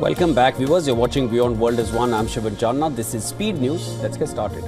Welcome back, viewers. You're watching WION World is One. I'm Shivan Channa. This is Speed News. Let's get started.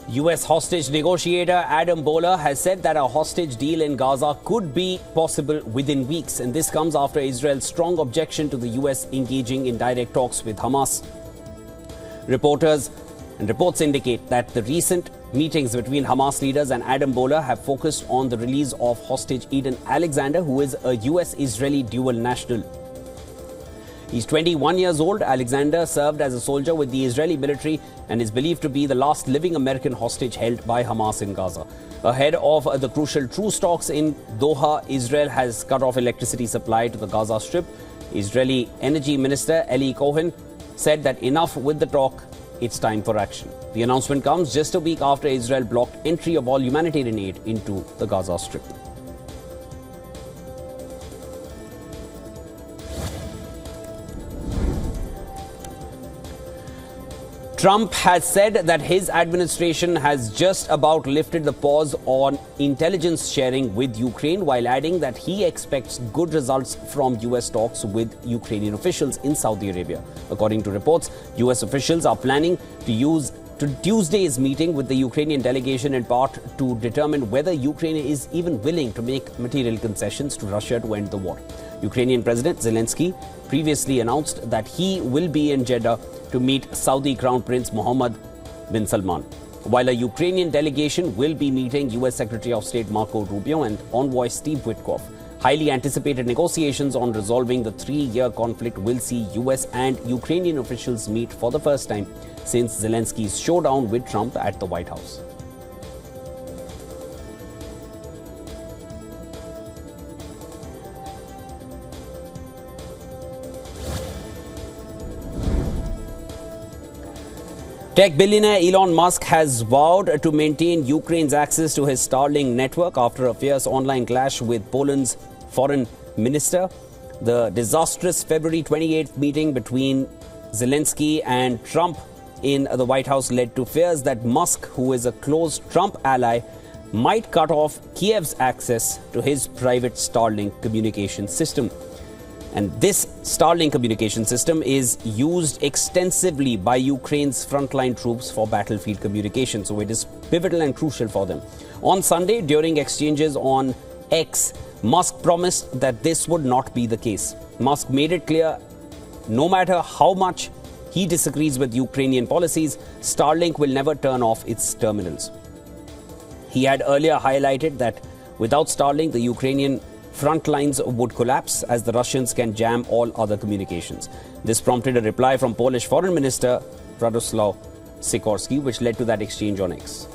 US hostage negotiator Adam Boehler has said that a hostage deal in Gaza could be possible within weeks. And this comes after Israel's strong objection to the US engaging in direct talks with Hamas. Reports indicate that the recent meetings between Hamas leaders and Adam Boehler have focused on the release of hostage Eden Alexander, who is a US-Israeli dual national. He's 21 years old. Alexander served as a soldier with the Israeli military and is believed to be the last living American hostage held by Hamas in Gaza. Ahead of the crucial truce talks in Doha, Israel has cut off electricity supply to the Gaza Strip. Israeli Energy Minister Eli Cohen said that enough with the talk, it's time for action. The announcement comes just a week after Israel blocked entry of all humanitarian aid into the Gaza Strip. Trump has said that his administration has just about lifted the pause on intelligence sharing with Ukraine, while adding that he expects good results from US talks with Ukrainian officials in Saudi Arabia. According to reports, US officials are planning to use Tuesday's meeting with the Ukrainian delegation in part to determine whether Ukraine is even willing to make material concessions to Russia to end the war. Ukrainian President Zelensky previously announced that he will be in Jeddah to meet Saudi Crown Prince Mohammed bin Salman, while a Ukrainian delegation will be meeting US Secretary of State Marco Rubio and envoy Steve Witkoff. Highly anticipated negotiations on resolving the three-year conflict will see US and Ukrainian officials meet for the first time since Zelensky's showdown with Trump at the White House. Tech billionaire Elon Musk has vowed to maintain Ukraine's access to his Starlink network after a fierce online clash with Poland's foreign minister. The disastrous February 28th meeting between Zelensky and Trump in the White House led to fears that Musk, who is a close Trump ally, might cut off Kiev's access to his private Starlink communication system. And this Starlink communication system is used extensively by Ukraine's frontline troops for battlefield communication, so it is pivotal and crucial for them. On Sunday, during exchanges on X, Musk promised that this would not be the case. Musk made it clear, no matter how much he disagrees with Ukrainian policies, Starlink will never turn off its terminals. He had earlier highlighted that without Starlink, the Ukrainian front lines would collapse as the Russians can jam all other communications. This prompted a reply from Polish Foreign Minister Radoslaw Sikorski, which led to that exchange on X.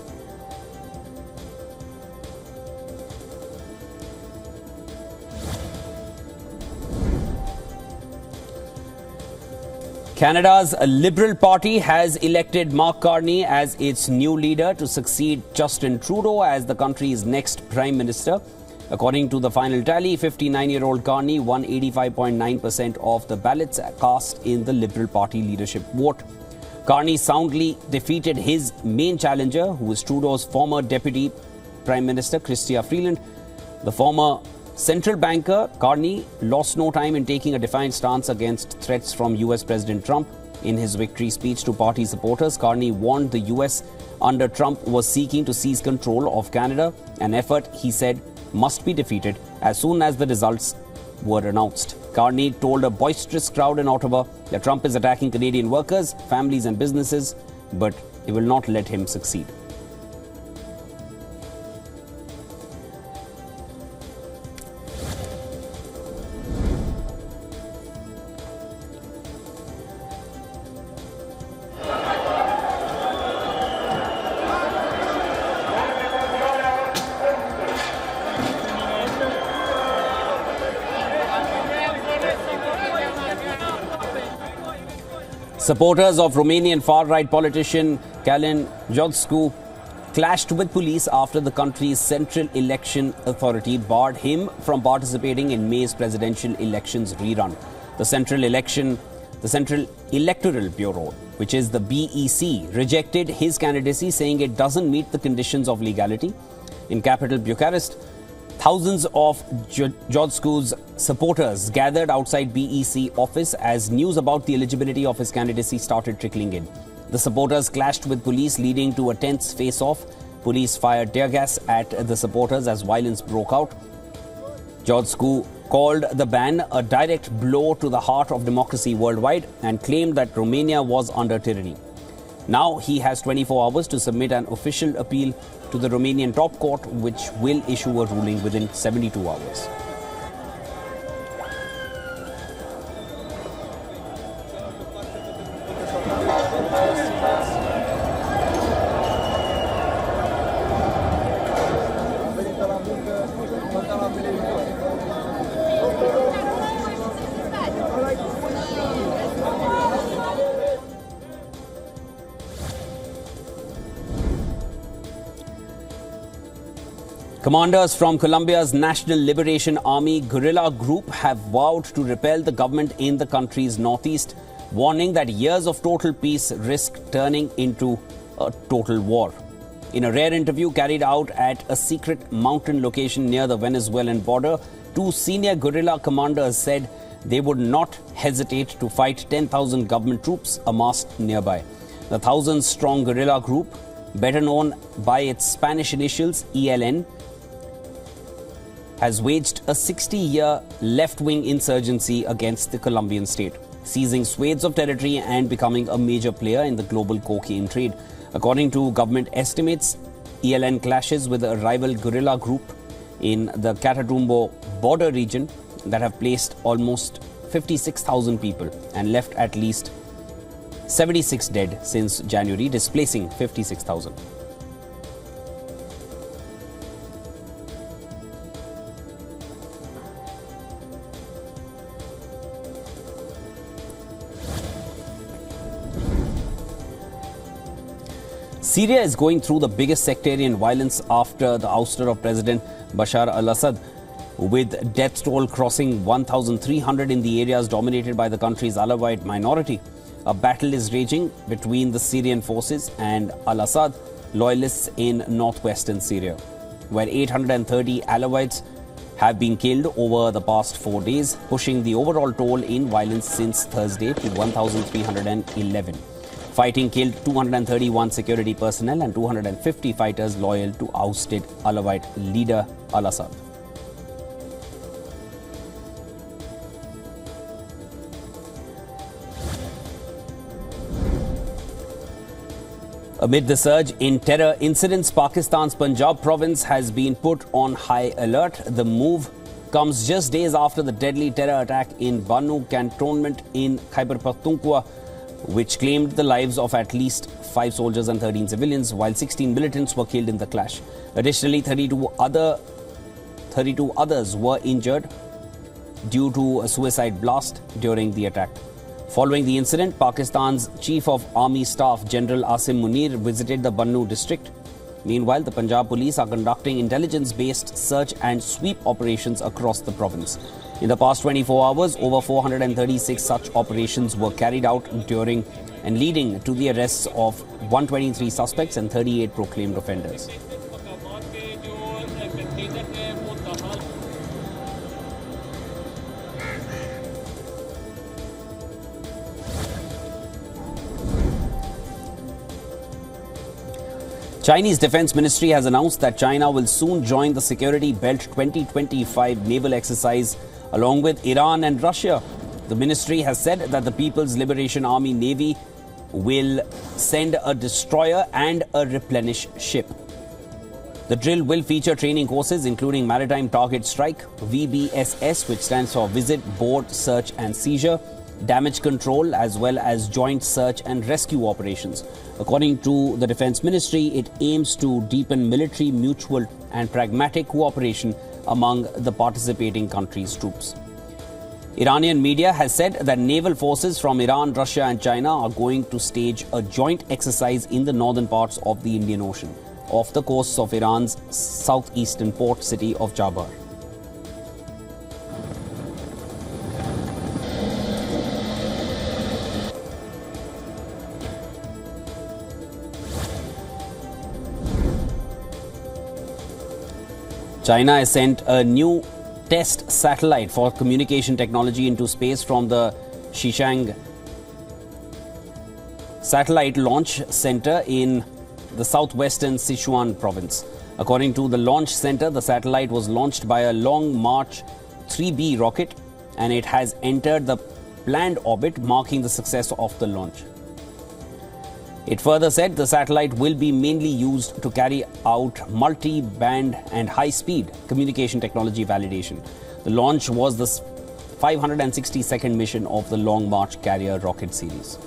Canada's Liberal Party has elected Mark Carney as its new leader to succeed Justin Trudeau as the country's next Prime Minister. According to the final tally, 59-year-old Carney won 85.9% of the ballots cast in the Liberal Party leadership vote. Carney soundly defeated his main challenger, who is Trudeau's former Deputy Prime Minister, Chrystia Freeland. The former central banker, Carney, lost no time in taking a defiant stance against threats from US President Trump. In his victory speech to party supporters, Carney warned the US under Trump was seeking to seize control of Canada, an effort, he said, must be defeated as soon as the results were announced. Carney told a boisterous crowd in Ottawa that Trump is attacking Canadian workers, families and businesses, but he will not let him succeed. Supporters of Romanian far-right politician Călin Georgescu clashed with police after the country's Central Election Authority barred him from participating in May's presidential elections rerun. The Central Election The Central Electoral Bureau, which is the BEC, rejected his candidacy, saying it doesn't meet the conditions of legality. In capital Bucharest, thousands of Georgescu's supporters gathered outside BEC office as news about the eligibility of his candidacy started trickling in. The supporters clashed with police, leading to a tense face-off. Police fired tear gas at the supporters as violence broke out. Georgescu called the ban a direct blow to the heart of democracy worldwide and claimed that Romania was under tyranny. Now he has 24 hours to submit an official appeal to the Romanian top court, which will issue a ruling within 72 hours. Commanders from Colombia's National Liberation Army guerrilla group have vowed to repel the government in the country's northeast, warning that years of total peace risk turning into a total war. In a rare interview carried out at a secret mountain location near the Venezuelan border, two senior guerrilla commanders said they would not hesitate to fight 10,000 government troops amassed nearby. The 1,000-strong guerrilla group, better known by its Spanish initials ELN, has waged a 60-year left-wing insurgency against the Colombian state, seizing swathes of territory and becoming a major player in the global cocaine trade. According to government estimates, ELN clashes with a rival guerrilla group in the Catatumbo border region that have placed almost 56,000 people and left at least 76 dead since January, displacing 56,000. Syria is going through the biggest sectarian violence after the ouster of President Bashar al-Assad, with death toll crossing 1,300 in the areas dominated by the country's Alawite minority. A battle is raging between the Syrian forces and al-Assad loyalists in northwestern Syria, where 830 Alawites have been killed over the past 4 days, pushing the overall toll in violence since Thursday to 1,311. Fighting killed 231 security personnel and 250 fighters loyal to ousted Alawite leader al-Assad. Amid the surge in terror incidents, Pakistan's Punjab province has been put on high alert. The move comes just days after the deadly terror attack in Bannu cantonment in Khyber Pakhtunkhwa, which claimed the lives of at least 5 soldiers and 13 civilians, while 16 militants were killed in the clash. Additionally, 32 others were injured due to a suicide blast during the attack. Following the incident, Pakistan's Chief of Army Staff General Asim Munir visited the Bannu district. Meanwhile, the Punjab police are conducting intelligence-based search and sweep operations across the province. In the past 24 hours, over 436 such operations were carried out during and leading to the arrests of 123 suspects and 38 proclaimed offenders. Chinese Defense Ministry has announced that China will soon join the Security Belt 2025 naval exercise along with Iran and Russia. The ministry has said that the People's Liberation Army Navy will send a destroyer and a replenish ship. The drill will feature training courses including Maritime Target Strike, VBSS, which stands for Visit, Board, Search and Seizure, Damage Control, as well as Joint Search and Rescue operations. According to the Defense Ministry, it aims to deepen military, mutual and pragmatic cooperation among the participating countries' troops. Iranian media has said that naval forces from Iran, Russia and China are going to stage a joint exercise in the northern parts of the Indian Ocean, off the coasts of Iran's southeastern port city of Jabar. China has sent a new test satellite for communication technology into space from the Xishang Satellite Launch Center in the southwestern Sichuan province. According to the launch center, the satellite was launched by a Long March 3B rocket and it has entered the planned orbit, marking the success of the launch. It further said the satellite will be mainly used to carry out multi-band and high-speed communication technology validation. The launch was the 562nd mission of the Long March carrier rocket series.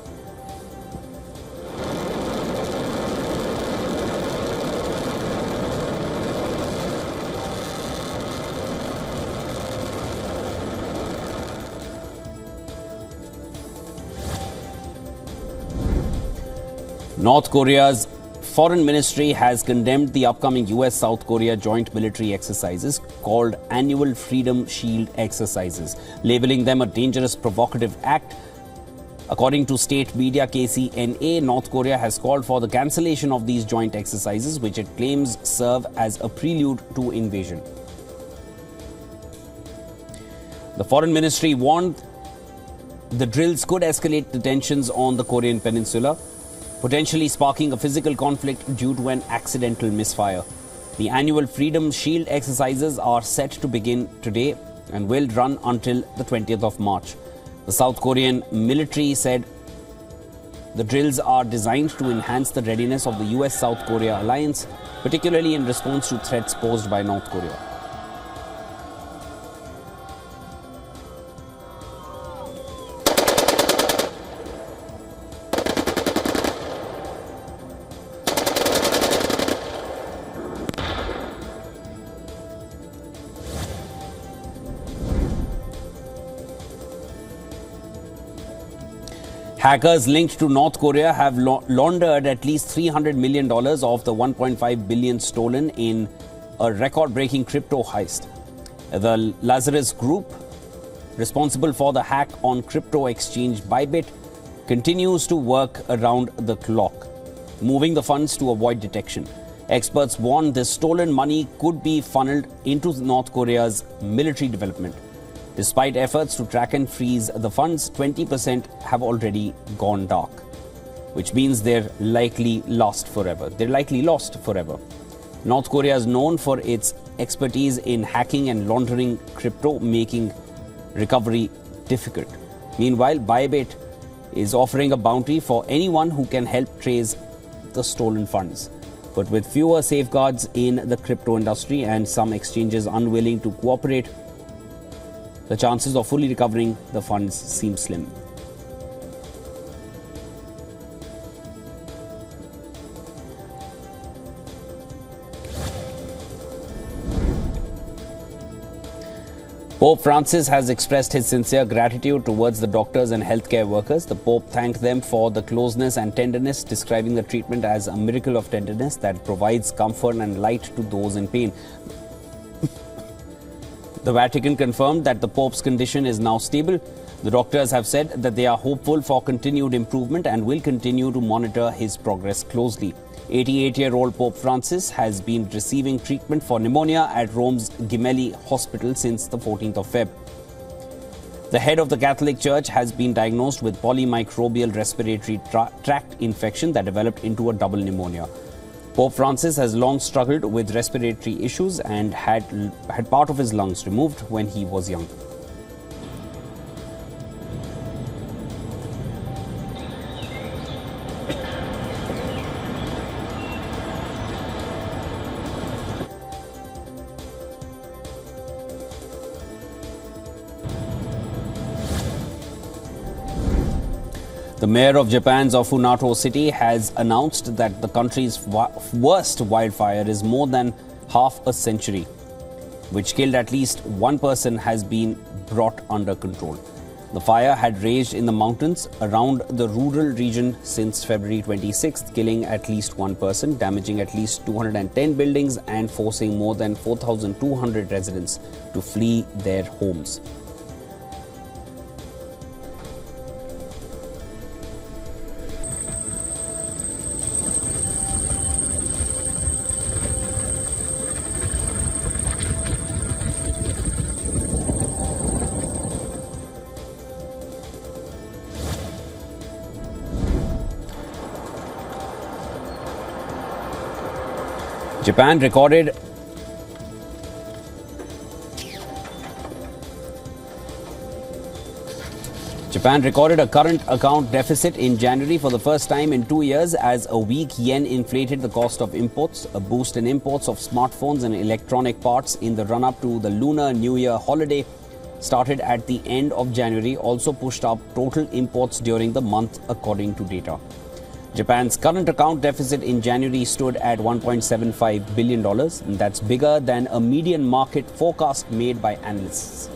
North Korea's foreign ministry has condemned the upcoming US-South Korea joint military exercises called Annual Freedom Shield exercises, labeling them a dangerous, provocative act. According to state media KCNA, North Korea has called for the cancellation of these joint exercises, which it claims serve as a prelude to invasion. The foreign ministry warned the drills could escalate the tensions on the Korean peninsula, potentially sparking a physical conflict due to an accidental misfire. The annual Freedom Shield exercises are set to begin today and will run until the 20th of March. The South Korean military said the drills are designed to enhance the readiness of the US-South Korea alliance, particularly in response to threats posed by North Korea. Hackers linked to North Korea have laundered at least $300 million of the $1.5 billion stolen in a record-breaking crypto heist. The Lazarus Group, responsible for the hack on crypto exchange Bybit, continues to work around the clock, moving the funds to avoid detection. Experts warn this stolen money could be funneled into North Korea's military development. Despite efforts to track and freeze the funds, 20% have already gone dark, which means they're likely lost forever. North Korea is known for its expertise in hacking and laundering crypto, making recovery difficult. Meanwhile, Bybit is offering a bounty for anyone who can help trace the stolen funds. But with fewer safeguards in the crypto industry and some exchanges unwilling to cooperate, the chances of fully recovering the funds seem slim. Pope Francis has expressed his sincere gratitude towards the doctors and healthcare workers. The Pope thanked them for the closeness and tenderness, describing the treatment as a miracle of tenderness that provides comfort and light to those in pain. The Vatican confirmed that the Pope's condition is now stable. The doctors have said that they are hopeful for continued improvement and will continue to monitor his progress closely. 88-year-old Pope Francis has been receiving treatment for pneumonia at Rome's Gemelli Hospital since the 14th of Feb. The head of the Catholic Church has been diagnosed with polymicrobial respiratory tract infection that developed into a double pneumonia. Pope Francis has long struggled with respiratory issues and had part of his lungs removed when he was young. The mayor of Japan's Funato city has announced that the country's worst wildfire is more than half a century, which killed at least one person, has been brought under control. The fire had raged in the mountains around the rural region since February 26th, killing at least one person, damaging at least 210 buildings and forcing more than 4,200 residents to flee their homes. Japan recorded a current account deficit in January for the first time in 2 years as a weak yen inflated the cost of imports. A boost in imports of smartphones and electronic parts in the run-up to the Lunar New Year holiday started at the end of January also pushed up total imports during the month, according to data. Japan's current account deficit in January stood at $1.75 billion, and that's bigger than a median market forecast made by analysts.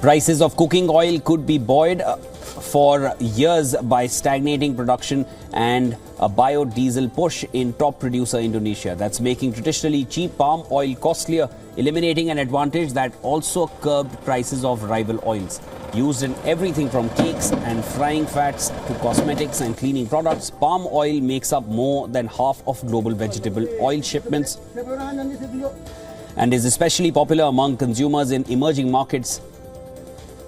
Prices of cooking oil could be buoyed for years by stagnating production and a biodiesel push in top producer Indonesia. That's making traditionally cheap palm oil costlier, eliminating an advantage that also curbed prices of rival oils. Used in everything from cakes and frying fats to cosmetics and cleaning products, palm oil makes up more than half of global vegetable oil shipments and is especially popular among consumers in emerging markets.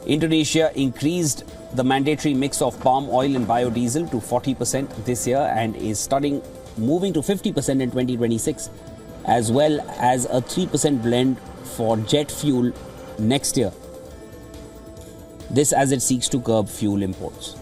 Indonesia increased the mandatory mix of palm oil and biodiesel to 40% this year and is studying moving to 50% in 2026, as well as a 3% blend for jet fuel next year. This as it seeks to curb fuel imports.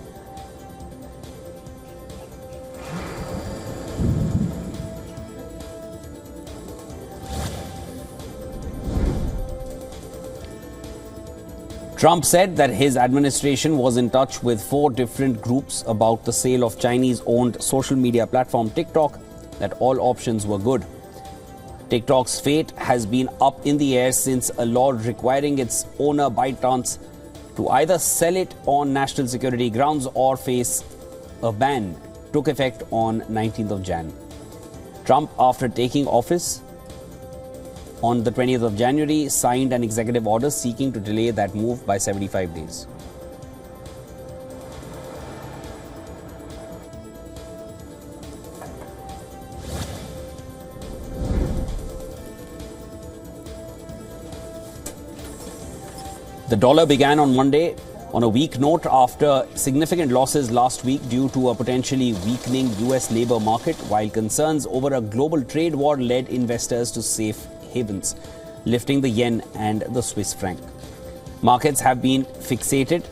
Trump said that his administration was in touch with 4 different groups about the sale of Chinese-owned social media platform TikTok, that all options were good. TikTok's fate has been up in the air since a law requiring its owner ByteDance to either sell it on national security grounds or face a ban took effect on 19th of Jan. Trump, after taking office on the 20th of January, signed an executive order seeking to delay that move by 75 days. The dollar began on Monday on a weak note after significant losses last week due to a potentially weakening US labor market, while concerns over a global trade war led investors to safe havens, lifting the yen and the Swiss franc. Markets have been fixated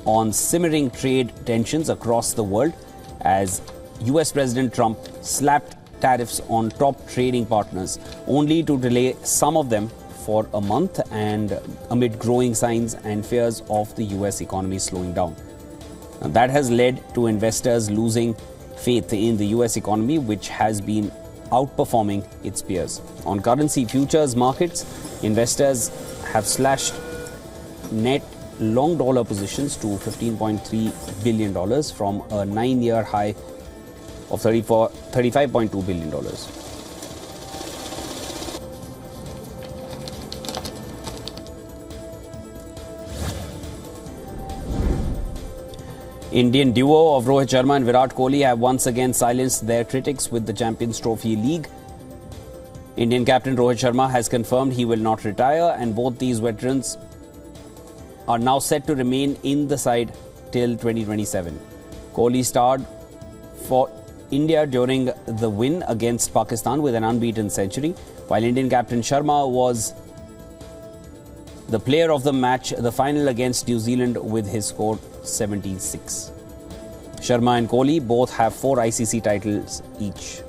on simmering trade tensions across the world as US President Trump slapped tariffs on top trading partners, only to delay some of them for a month and amid growing signs and fears of the US economy slowing down. Now, that has led to investors losing faith in the US economy, which has been outperforming its peers. On currency futures markets, investors have slashed net long dollar positions to $15.3 billion from a 9-year high of $35.2 billion. Indian duo of Rohit Sharma and Virat Kohli have once again silenced their critics with the Champions Trophy League. Indian captain Rohit Sharma has confirmed he will not retire, and both these veterans are now set to remain in the side till 2027. Kohli starred for India during the win against Pakistan with an unbeaten century, while Indian captain Sharma was the player of the match, the final against New Zealand, with his score 76. Sharma and Kohli both have 4 ICC titles each.